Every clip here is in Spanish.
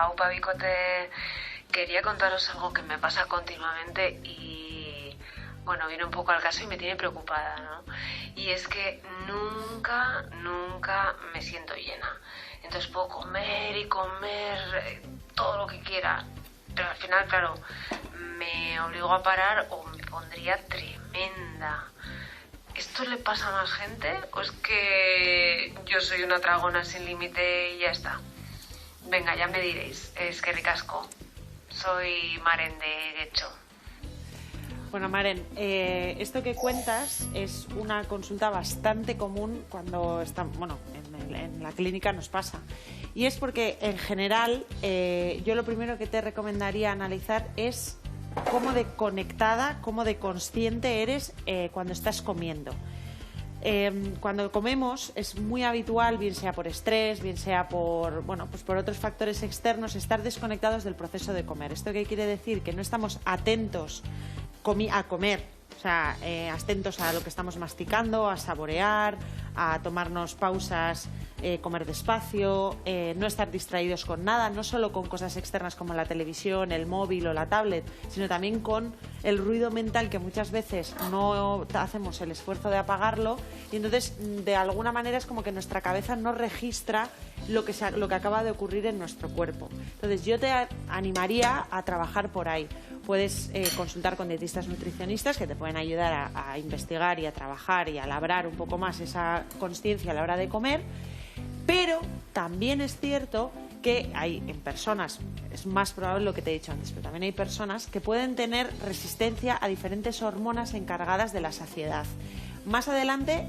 Aupa Bicote, quería contaros algo que me pasa continuamente y, bueno, viene un poco al caso y me tiene preocupada, ¿no? Y es que nunca me siento llena. Entonces puedo comer y comer todo lo que quiera, pero al final, claro, me obligo a parar o me pondría tremenda. ¿Esto le pasa a más gente o es que yo soy una tragona sin límite y ya está? Venga, ya me diréis. Es que ricasco. Soy Maren de Getxo. Bueno, Maren, esto que cuentas es una consulta bastante común cuando estamos, bueno, en la clínica nos pasa. Y es porque, en general, yo lo primero que te recomendaría analizar es cómo de conectada, cómo de consciente eres cuando estás comiendo. Cuando comemos es muy habitual, bien sea por estrés, bien sea por, bueno, pues por otros factores externos, estar desconectados del proceso de comer. ¿Esto qué quiere decir? Que no estamos atentos a comer, o sea, atentos a lo que estamos masticando, a saborear, a tomarnos pausas, comer despacio, no estar distraídos con nada, no solo con cosas externas como la televisión, el móvil o la tablet, sino también con el ruido mental que muchas veces no hacemos el esfuerzo de apagarlo y entonces de alguna manera es como que nuestra cabeza no registra lo que acaba de ocurrir en nuestro cuerpo. Entonces yo te animaría a trabajar por ahí. Puedes consultar con dietistas nutricionistas que te pueden ayudar a investigar y a trabajar y a labrar un poco más esa consciencia a la hora de comer, pero también es cierto que hay en personas, es más probable lo que te he dicho antes, pero también hay personas que pueden tener resistencia a diferentes hormonas encargadas de la saciedad. Más adelante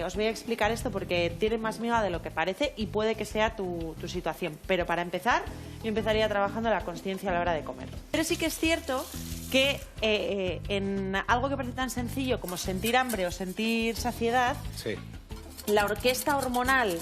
os voy a explicar esto porque tiene más miga de lo que parece y puede que sea tu situación. Pero para empezar, yo empezaría trabajando la consciencia a la hora de comer. Pero sí que es cierto que en algo que parece tan sencillo como sentir hambre o sentir saciedad, sí, la orquesta hormonal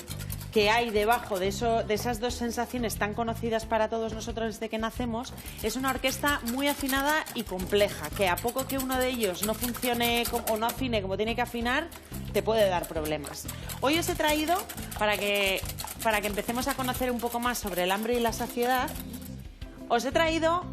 que hay debajo de esas dos sensaciones tan conocidas para todos nosotros desde que nacemos, es una orquesta muy afinada y compleja, que a poco que uno de ellos no funcione o no afine como tiene que afinar, te puede dar problemas. Hoy os he traído, para que empecemos a conocer un poco más sobre el hambre y la saciedad, os he traído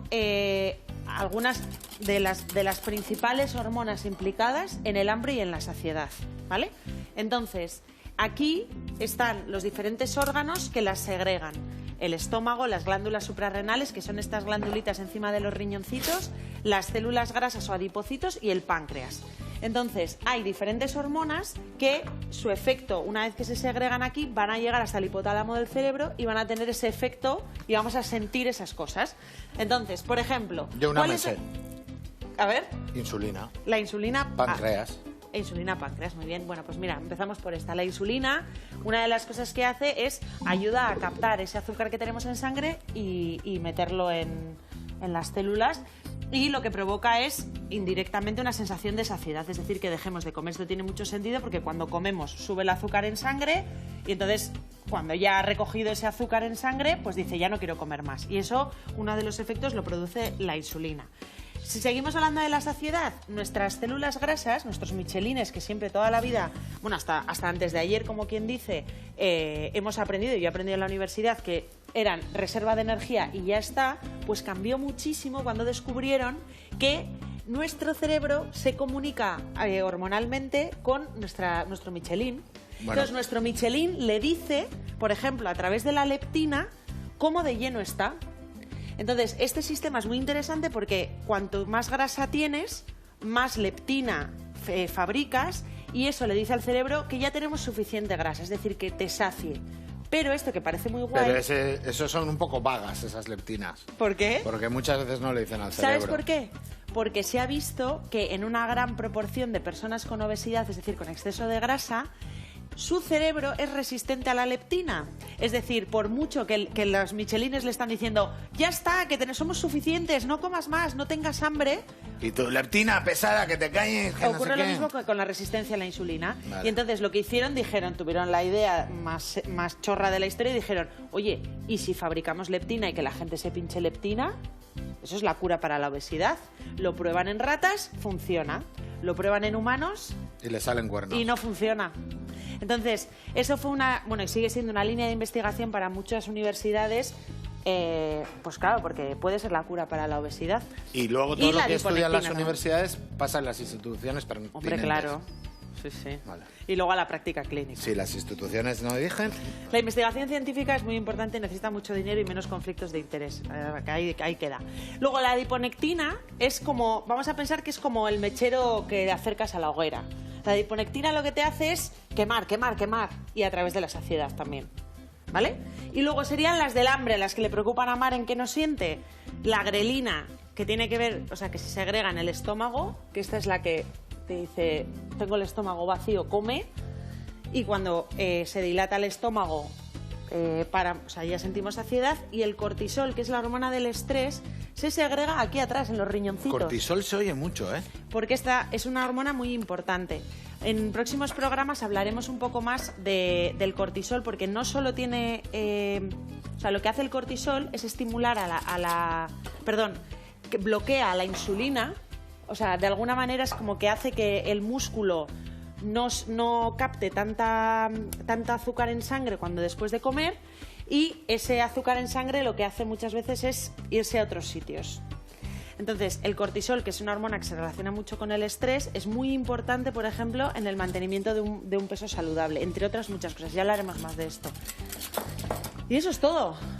algunas de las principales hormonas implicadas en el hambre y en la saciedad, ¿vale? Entonces, aquí están los diferentes órganos que las segregan. El estómago, las glándulas suprarrenales, que son estas glandulitas encima de los riñoncitos, las células grasas o adipocitos y el páncreas. Entonces, hay diferentes hormonas que su efecto, una vez que se segregan aquí, van a llegar hasta el hipotálamo del cerebro y van a tener ese efecto y vamos a sentir esas cosas. Entonces, por ejemplo... Yo una me sé. A ver. Insulina. La insulina... Páncreas. Insulina páncreas, muy bien. Bueno, pues mira, empezamos por esta. La insulina, una de las cosas que hace es ayuda a captar ese azúcar que tenemos en sangre y meterlo en las células, y lo que provoca es indirectamente una sensación de saciedad, es decir, que dejemos de comer. Esto tiene mucho sentido porque cuando comemos sube el azúcar en sangre y entonces cuando ya ha recogido ese azúcar en sangre, pues dice ya no quiero comer más, y eso, uno de los efectos lo produce la insulina. Si seguimos hablando de la saciedad, nuestras células grasas, nuestros michelines, que siempre toda la vida, bueno, hasta antes de ayer, como quien dice, hemos aprendido, y yo he aprendido en la universidad, que eran reserva de energía y ya está, pues cambió muchísimo cuando descubrieron que nuestro cerebro se comunica hormonalmente con nuestro michelín. Bueno. Entonces, nuestro michelín le dice, por ejemplo, a través de la leptina, cómo de lleno está. Entonces, este sistema es muy interesante porque cuanto más grasa tienes, más leptina fabricas, y eso le dice al cerebro que ya tenemos suficiente grasa, es decir, que te sacie. Pero esto que parece muy guay... Pero esos son un poco vagas, esas leptinas. ¿Por qué? Porque muchas veces no le dicen al cerebro. ¿Sabes por qué? Porque se ha visto que en una gran proporción de personas con obesidad, es decir, con exceso de grasa, su cerebro es resistente a la leptina. Es decir, por mucho que los michelines le están diciendo ya está, que somos suficientes, no comas más, no tengas hambre... Y tu leptina pesada, que te cae... Ocurre lo mismo con la resistencia a la insulina. Vale. Y entonces lo que hicieron, tuvieron la idea más chorra de la historia y dijeron, oye, ¿y si fabricamos leptina y que la gente se pinche leptina? Eso es la cura para la obesidad. Lo prueban en ratas, funciona. Lo prueban en humanos... Y le salen cuernos. Y no funciona. Entonces, eso fue y sigue siendo una línea de investigación para muchas universidades Pues claro, porque puede ser la cura para la obesidad. Y luego todo Y lo la que estudian las liponectina universidades pasa en las instituciones pertinentes. Hombre, claro. Sí, sí. Vale. Y luego a la práctica clínica. Si las instituciones no dirigen, La investigación científica es muy importante, necesita mucho dinero y menos conflictos de interés. Ahí queda. Luego la adiponectina es como, vamos a pensar que es como el mechero que acercas a la hoguera. La adiponectina lo que te hace es quemar, quemar, quemar. Y a través de la saciedad también. ¿Vale? Y luego serían las del hambre, las que le preocupan a Maren que no siente. La grelina, que tiene que ver, o sea, que se segrega en el estómago, que esta es la que te dice, tengo el estómago vacío, come. Y cuando se dilata el estómago, o sea, ya sentimos saciedad. Y el cortisol, que es la hormona del estrés, se segrega aquí atrás, en los riñoncitos. cortisol se oye mucho, ¿eh? Porque esta es una hormona muy importante. En próximos programas hablaremos un poco más del cortisol, porque no solo tiene... o sea, lo que hace el cortisol es estimular que bloquea la insulina. O sea, de alguna manera es como que hace que el músculo no capte tanta azúcar en sangre cuando después de comer, y ese azúcar en sangre lo que hace muchas veces es irse a otros sitios. Entonces, el cortisol, que es una hormona que se relaciona mucho con el estrés, es muy importante, por ejemplo, en el mantenimiento de un peso saludable, entre otras muchas cosas. Ya hablaremos más de esto. Y eso es todo.